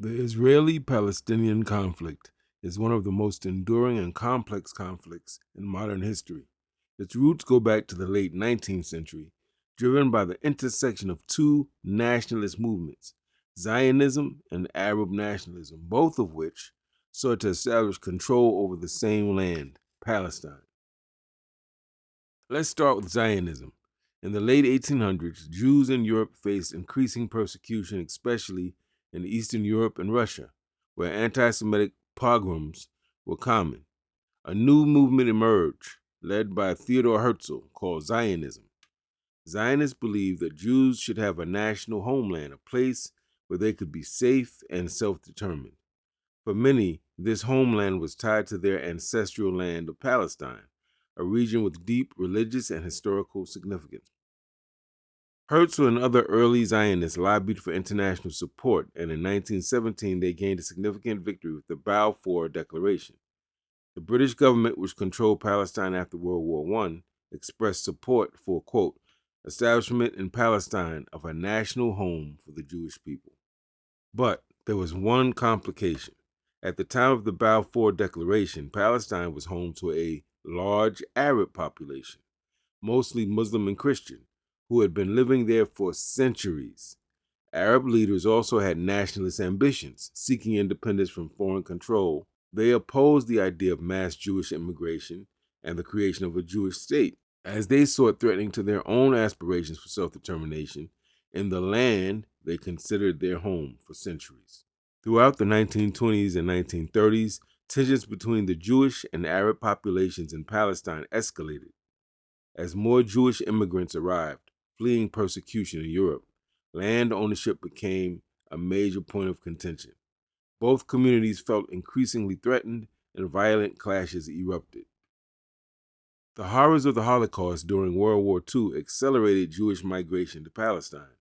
The Israeli-Palestinian conflict is one of the most enduring and complex conflicts in modern history. Its roots go back to the late 19th century, driven by the intersection of two nationalist movements, Zionism and Arab nationalism, both of which sought to establish control over the same land, Palestine. Let's start with Zionism. In the late 1800s, Jews in Europe faced increasing persecution, especially in Eastern Europe and Russia, where anti Semitic pogroms were common. A new movement emerged, led by Theodor Herzl, called Zionism. Zionists believed that Jews should have a national homeland, a place where they could be safe and self determined. For many, this homeland was tied to their ancestral land of Palestine, a region with deep religious and historical significance. Herzl and other early Zionists lobbied for international support, and in 1917 they gained a significant victory with the Balfour Declaration. The British government, which controlled Palestine after World War I, expressed support for, quote, establishment in Palestine of a national home for the Jewish people. But there was one complication. At the time of the Balfour Declaration, Palestine was home to a large Arab population, mostly Muslim and Christian, who had been living there for centuries. Arab leaders also had nationalist ambitions, seeking independence from foreign control. They opposed the idea of mass Jewish immigration and the creation of a Jewish state, as they saw it threatening to their own aspirations for self-determination in the land they considered their home for centuries. Throughout the 1920s and 1930s, tensions between the Jewish and Arab populations in Palestine escalated. As more Jewish immigrants arrived, fleeing persecution in Europe, land ownership became a major point of contention. Both communities felt increasingly threatened, and violent clashes erupted. The horrors of the Holocaust during World War II accelerated Jewish migration to Palestine.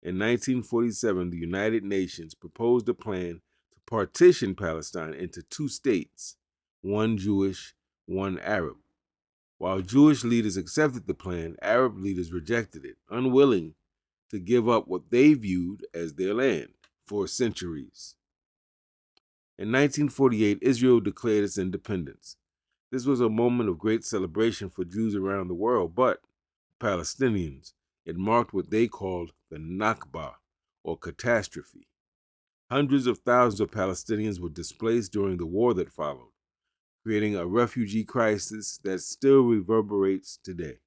In 1947, the United Nations proposed a plan to partition Palestine into two states, one Jewish, one Arab. While Jewish leaders accepted the plan, Arab leaders rejected it, unwilling to give up what they viewed as their land for centuries. In 1948, Israel declared its independence. This was a moment of great celebration for Jews around the world, but Palestinians, it marked what they called the Nakba, or catastrophe. Hundreds of thousands of Palestinians were displaced during the war that followed, creating a refugee crisis that still reverberates today.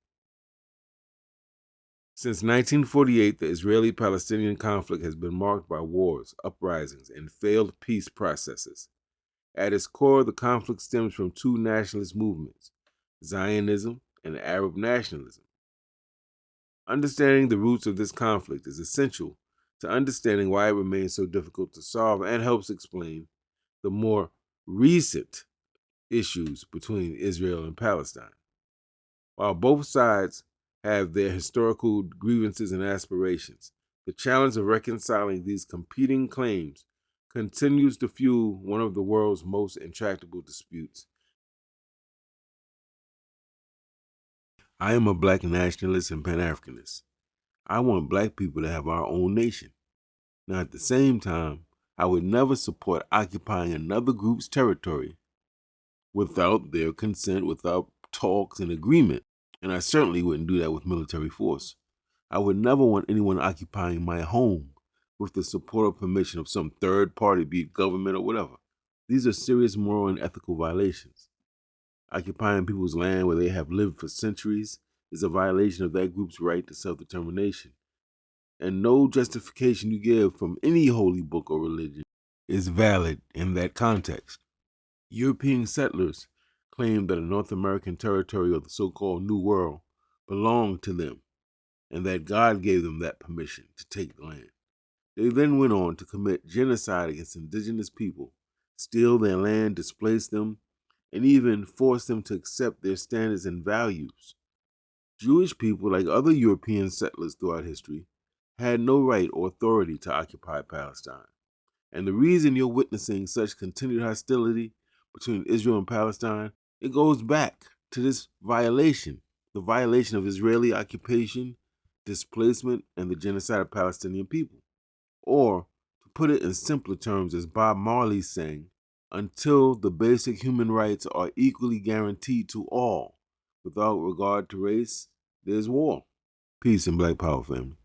Since 1948, the Israeli-Palestinian conflict has been marked by wars, uprisings, and failed peace processes. At its core, the conflict stems from two nationalist movements, Zionism and Arab nationalism. Understanding the roots of this conflict is essential to understanding why it remains so difficult to solve and helps explain the more recent issues between Israel and Palestine. While both sides have their historical grievances and aspirations, the challenge of reconciling these competing claims continues to fuel one of the world's most intractable disputes. I am a black nationalist and Pan-Africanist. I want black people to have our own nation. Now, at the same time, I would never support occupying another group's territory without their consent, without talks and agreement. And I certainly wouldn't do that with military force. I would never want anyone occupying my home with the support or permission of some third party, be it government or whatever. These are serious moral and ethical violations. Occupying people's land where they have lived for centuries is a violation of that group's right to self-determination. And no justification you give from any holy book or religion is valid in that context. European settlers claimed that a North American territory of the so-called New World belonged to them, and that God gave them that permission to take the land. They then went on to commit genocide against indigenous people, steal their land, displace them, and even force them to accept their standards and values. Jewish people, like other European settlers throughout history, had no right or authority to occupy Palestine. And the reason you're witnessing such continued hostility between Israel and Palestine, it goes back to this violation, the violation of Israeli occupation, displacement, and the genocide of Palestinian people. Or, to put it in simpler terms, as Bob Marley sang, until the basic human rights are equally guaranteed to all, without regard to race, there's war. Peace and Black Power, family.